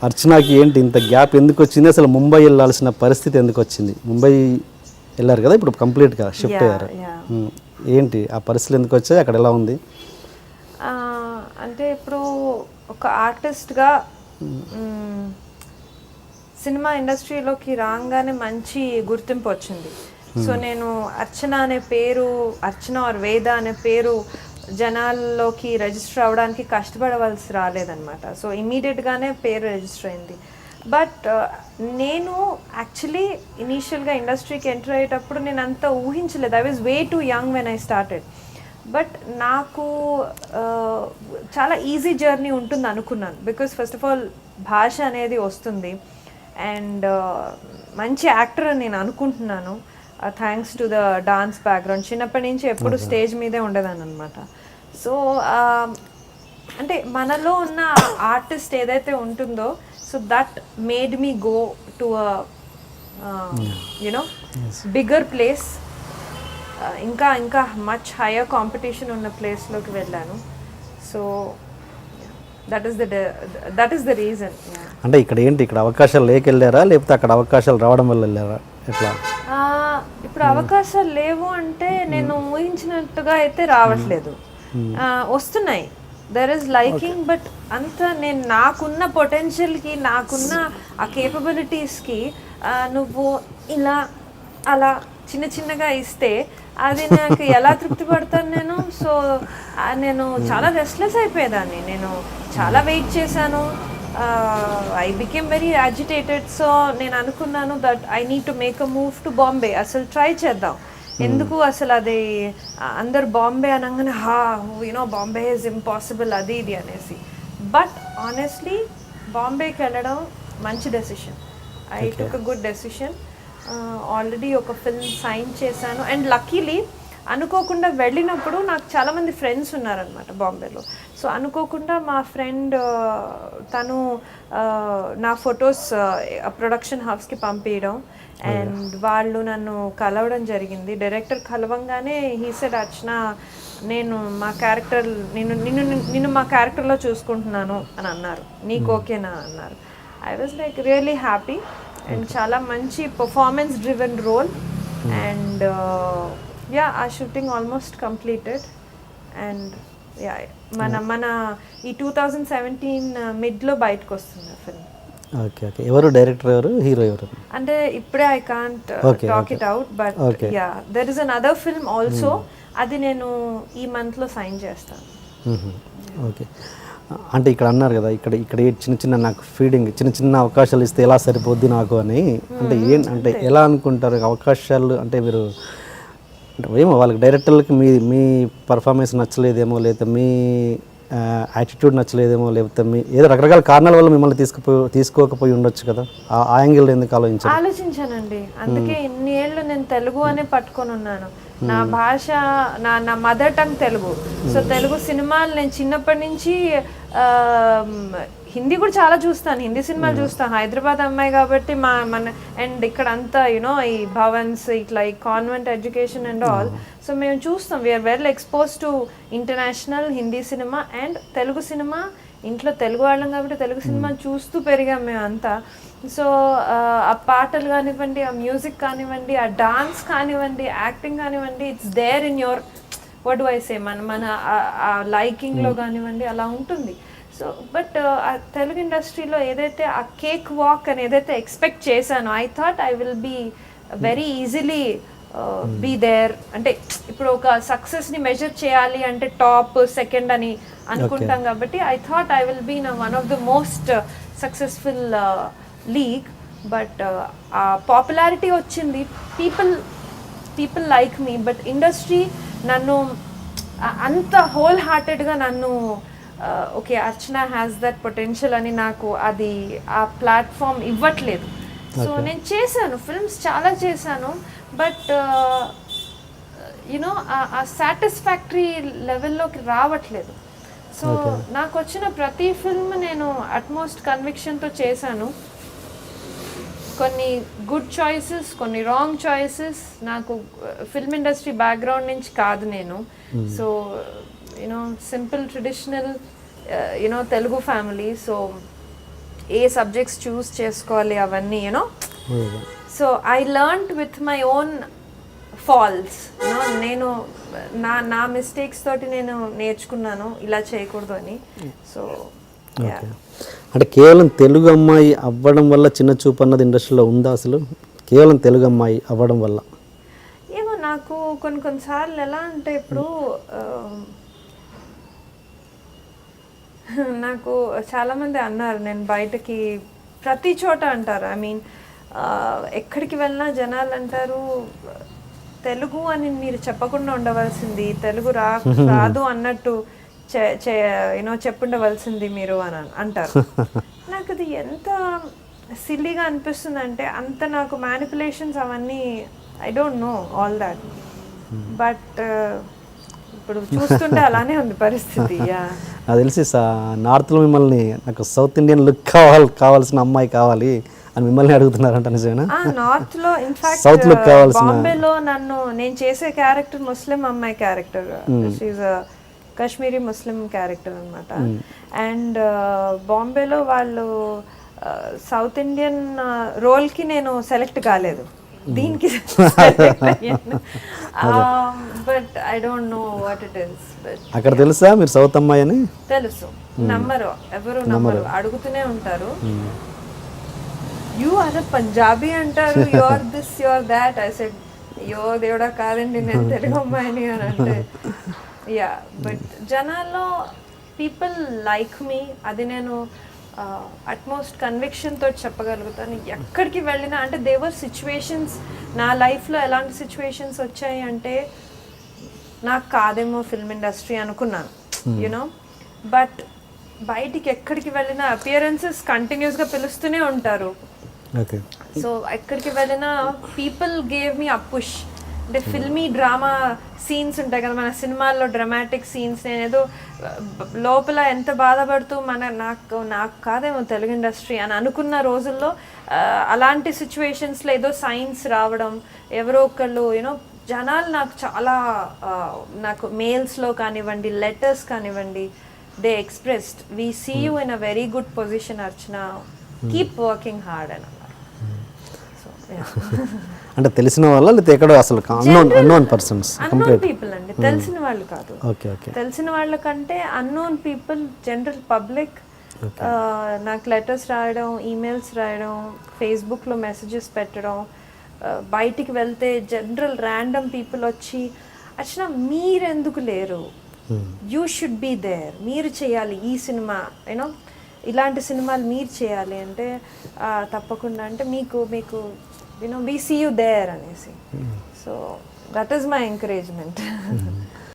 అర్చనకి ఏంటి ఇంత గ్యాప్ ఎందుకు వచ్చింది, అసలు ముంబై వెళ్ళాల్సిన పరిస్థితి ఎందుకు వచ్చింది? ముంబై వెళ్ళారు కదా ఇప్పుడు, కంప్లీట్గా షిఫ్ట్ అయ్యారు. ఏంటి ఆ పరిస్థితులు ఎందుకు వచ్చాయి, అక్కడ ఎలా ఉంది? అంటే ఇప్పుడు ఒక ఆర్టిస్ట్గా సినిమా ఇండస్ట్రీలోకి రాగానే మంచి గుర్తింపు వచ్చింది. సో నేను అర్చన అనే పేరు, అర్చన ఆర్ వేద అనే పేరు జనాల్లోకి రిజిస్టర్ అవ్వడానికి కష్టపడవలసి రాలేదన్నమాట. సో ఇమీడియట్గానే పేరు రిజిస్టర్ అయింది. బట్ నేను యాక్చువల్లీ ఇనీషియల్గా ఇండస్ట్రీకి ఎంటర్ అయ్యేటప్పుడు నేను అంత ఊహించలేదు. I was way two young when I started. But నాకు చాలా ఈజీ జర్నీ ఉంటుంది అనుకున్నాను. బికాస్ ఫస్ట్ ఆఫ్ ఆల్ భాష అనేది వస్తుంది అండ్ మంచి యాక్టర్ అని నేను అనుకుంటున్నాను, thanks to the dance background. చిన్నప్పటి నుంచి ఎప్పుడు స్టేజ్ మీదే ఉండేదాన్ని అనమాట. సో అంటే మనలో ఉన్న ఆర్టిస్ట్ ఏదైతే ఉంటుందో, so that made me go to you know bigger place, ఇంకా ఇంకా మచ్ హయ్యర్ కాంపిటీషన్ ఉన్న ప్లేస్లోకి వెళ్ళాను. So that is the reason. అంటే ఇక్కడ ఏంటి, ఇక్కడ అవకాశాలు లేక వెళ్ళారా, లేకపోతే అక్కడ అవకాశాలు రావడం వల్ల వెళ్ళారా, ఎట్లా? ఇప్పుడు అవకాశాలు లేవు అంటే నేను ఊహించినట్టుగా అయితే రావట్లేదు, వస్తున్నాయి. దెర్ ఇస్ లైకింగ్, బట్ అంత నేను నాకున్న పొటెన్షియల్కి, నాకున్న ఆ కేపబిలిటీస్కి నువ్వు ఇలా అలా చిన్న చిన్నగా ఇస్తే అది నాకు ఎలా తృప్తి పడతాను నేను? సో నేను చాలా రెస్ట్లెస్ అయిపోయేదాన్ని. నేను చాలా వెయిట్ చేశాను. I became very agitated. So నేను అనుకున్నాను that I need to make a move to Bombay. అసలు ట్రై చేద్దాం, ఎందుకు అసలు అది అందరు బాంబే అనగానే యూనో బాంబే ఈజ్ ఇంపాసిబుల్ అది ఇది అనేసి. బట్ ఆనెస్ట్లీ బాంబేకి వెళ్ళడం మంచి decision. I took a good decision. Already ఒక ఫిల్మ్ సైన్ చేశాను అండ్ లక్కీలీ అనుకోకుండా వెళ్ళినప్పుడు నాకు చాలామంది ఫ్రెండ్స్ ఉన్నారనమాట బాంబేలో. సో అనుకోకుండా మా ఫ్రెండ్ తను నా ఫొటోస్ ప్రొడక్షన్ హౌస్కి పంపించడం అండ్ వాళ్ళు నన్ను కలవడం జరిగింది. డైరెక్టర్ కలవంగానే హీ సెడ్, అర్చన నేను మా క్యారెక్టర్ నిన్ను మా క్యారెక్టర్లో చూసుకుంటున్నాను అని అన్నారు. నీకు ఓకేనా అన్నారు. I was like really happy and చాలా మంచి performance driven role. And ya ఆ shooting almost completed. And ya మన ఈ 2017 మిడ్లో బయటకు వస్తుంది ఫిల్మ్. Okay okay. ఎవరు డైరెక్టర్, ఎవరు హీరో, ఎవరు అంటే ఇప్పుడే I can't talk it out, but ya there is another film also. అది నేను ఈ మంత్లో సైన్ చేస్తాను. ఓకే. అంటే ఇక్కడ అన్నారు కదా, ఇక్కడ చిన్న చిన్న నాకు ఫీడింగ్, చిన్న చిన్న అవకాశాలు ఇస్తే ఎలా సరిపోద్ది నాకు అని. అంటే అంటే ఎలా అనుకుంటారు అవకాశాలు? అంటే మీరు అంటే ఏమో వాళ్ళకి డైరెక్టర్లకి మీ పర్ఫార్మెన్స్ నచ్చలేదేమో, లేకపోతే మీ యాటిట్యూడ్ నచ్చలేదేమో, లేకపోతే మీ ఏదో రకరకాల కారణాల వల్ల మిమ్మల్ని తీసుకోకపోయి ఉండొచ్చు కదా. ఆ యాంగిల్ ఎందుకు ఆలోచించానండి. అందుకే ఇన్ని ఏళ్ళు నేను తెలుగు అనే పట్టుకొని ఉన్నాను. నా భాష, నా mother tongue Telugu. So Telugu సినిమాలు నేను చిన్నప్పటి నుంచి, హిందీ కూడా చాలా చూస్తాను, హిందీ సినిమాలు చూస్తాను. హైదరాబాద్ అమ్మాయి కాబట్టి మన అండ్ ఇక్కడ అంతా యూనో ఈ భవన్స్ ఇట్లా ఈ convent education and all. So మేము చూస్తాం, we are well expose to international Hindi cinema and Telugu cinema. ఇంట్లో తెలుగు వాళ్ళం కాబట్టి తెలుగు సినిమా చూస్తూ పెరిగాం మేము అంతా. సో ఆ పాటలు కానివ్వండి, ఆ మ్యూజిక్ కానివ్వండి, ఆ డాన్స్ కానివ్వండి, యాక్టింగ్ కానివ్వండి, it's there in your what do I say మన ఆ లైకింగ్లో కానివ్వండి, అలా ఉంటుంది. సో బట్ తెలుగు ఇండస్ట్రీలో ఏదైతే ఆ కేక్ వాక్ అని ఏదైతే ఎక్స్పెక్ట్ చేశానో, I thought I will be very easily be there. అంటే ఇప్పుడు ఒక సక్సెస్ని మెజర్ చేయాలి అంటే టాప్ సెకండ్ అని అనుకుంటాం కాబట్టి I thought I will be one of the most successful league. But ఆ పాపులారిటీ వచ్చింది, people like me. But industry నన్ను అంత హోల్ హార్టెడ్గా నన్ను okay Archana has that potential అని నాకు అది ఆ ప్లాట్ఫామ్ ఇవ్వట్లేదు. సో నేను చేశాను, ఫిల్మ్స్ చాలా చేశాను, బట్ యునో ఆ సాటిస్ఫాక్టరీ లెవెల్లోకి రావట్లేదు. సో నాకు వచ్చిన ప్రతి ఫిల్మ్ నేను అట్మోస్ట్ కన్విక్షన్తో చేశాను. కొన్ని గుడ్ చాయిసెస్, కొన్ని రాంగ్ చాయిసెస్. నాకు ఫిల్మ్ ఇండస్ట్రీ బ్యాక్గ్రౌండ్ నుంచి కాదు నేను. So simple traditional you know Telugu family. So ఏ సబ్జెక్ట్స్ చూస్ చేసుకోవాలి అవన్నీ you know. So I learned with my own falls. నేను నా మిస్టేక్స్ తోటి నేను నేర్చుకున్నాను ఇలా చేయకూడదు అని. సో అంటే కేవలం తెలుగు అమ్మాయి అవ్వడం వల్ల చిన్న చూపు అన్నది ఇండస్ట్రీలో ఉందా అసలు? కేవలం తెలుగు అమ్మాయి అవ్వడం వల్ల ఏమో నాకు కొన్నిసార్లు ఎలా అంటే ఇప్పుడు నాకు చాలామంది అన్నారు, నేను బయటకి ప్రతి చోట అంటారు, ఐ మీన్ ఎక్కడికి వెళ్ళినా జనాలు అంటారు తెలుగు అని మీరు చెప్పకుండా ఉండవలసింది, తెలుగు రాదు అన్నట్టు యూనో చెప్పుండవలసింది మీరు అని అంటారు. నాకు అది ఎంత సిల్లీగా అనిపిస్తుంది అంటే, అంత నాకు మ్యానిపులేషన్స్ అవన్నీ I don't no all that, but ఇప్పుడు చూస్తుంటే అలానే ఉంది పరిస్థితి. నాకు తెలిసి నార్త్లో మిమ్మల్ని నాకు సౌత్ ఇండియన్ లుక్ కావాల్సిన అమ్మాయి కావాలి అని మిమ్మల్ని అడుగుతున్నారంట, నిజమేనా? నార్త్ లో ఇన్ఫాక్ట్ సౌత్ లుక్ కావాల్సిన, బాంబేలో నేను చేసే క్యారెక్టర్ ముస్లిం అమ్మాయి క్యారెక్టర్, షీఈ్ కాశ్మీరీ ముస్లిం క్యారెక్టర్ అనమాట. అండ్ బాంబేలో వాళ్ళు సౌత్ ఇండియన్ రోల్కి నేను సెలెక్ట్ కాలేదు, దీనికి but I don't know what it is. But అక్కడ తెలుసా మీరు సౌత్ అమ్మాయి అని? తెలుసు, నమ్మరు, ఎవరు నమ్మరు, అడుగుతూనే ఉంటారు. యూ ఆర్ పంజాబీ అంటారు, you are this you are that. I said అయ్యో దేవుడా కాదండి నేను తెలుగు అమ్మాయిని అని అంటే. యా, బట్ జనాల్లో పీపుల్ లైక్ మీ, అది నేను అట్మోస్ట్ కన్విక్షన్ తోటి చెప్పగలుగుతాను. ఎక్కడికి వెళ్ళినా అంటే దేవర్ సిచ్యువేషన్స్ నా లైఫ్లో, ఎలాంటి సిచ్యువేషన్స్ వచ్చాయి అంటే నాకు కాదేమో ఫిల్మ్ ఇండస్ట్రీ అనుకున్నాను యూనో, బట్ బయటికి ఎక్కడికి వెళ్ళినా అపియరెన్సెస్ కంటిన్యూస్గా పిలుస్తూనే ఉంటారు. సో ఎక్కడికి వెళ్ళినా పీపుల్ గేవ్ మీ అ పుష్. అంటే ఫిల్మీ డ్రామా సీన్స్ ఉంటాయి కదా మన సినిమాల్లో, డ్రామాటిక్ సీన్స్, నేను ఏదో లోపల ఎంత బాధపడుతూ నాకు కాదేమో తెలుగు ఇండస్ట్రీ అని అనుకున్న రోజుల్లో అలాంటి సిచ్యువేషన్స్లో ఏదో సైన్స్ రావడం, ఎవరో ఒకళ్ళు యూనో జనాలు నాకు చాలా నాకు మెయిల్స్లో కానివ్వండి, లెటర్స్ కానివ్వండి, they expressed we see you in a very good position Archana, keep working hard అని అన్నారు. అంటే తెలిసిన వాళ్ళ లేకపోతే ఎక్కడో అసలు అన్నోన్ పర్సన్స్? అన్నోన్ పీపుల్ అండి, తెలిసిన వాళ్ళు కాదు. Okay okay. తెలిసిన వాళ్ళకంటే అన్నోన్ పీపుల్, జనరల్ పబ్లిక్ నాకు లెటర్స్ రాయడం, ఈమెయిల్స్ రాయడం, ఫేస్బుక్లో మెసేజెస్ పెట్టడం, బయటికి వెళ్తే జనరల్ ర్యాండమ్ పీపుల్ వచ్చి అచ్చా మీరెందుకు లేరు, యూ షుడ్ బీ దేర్, మీరు చేయాలి ఈ సినిమా, యూనో ఇలాంటి సినిమాలు మీరు చేయాలి అంటే తప్పకుండా, అంటే మీకు you know we see you there అనేసి. So that is my encouragement.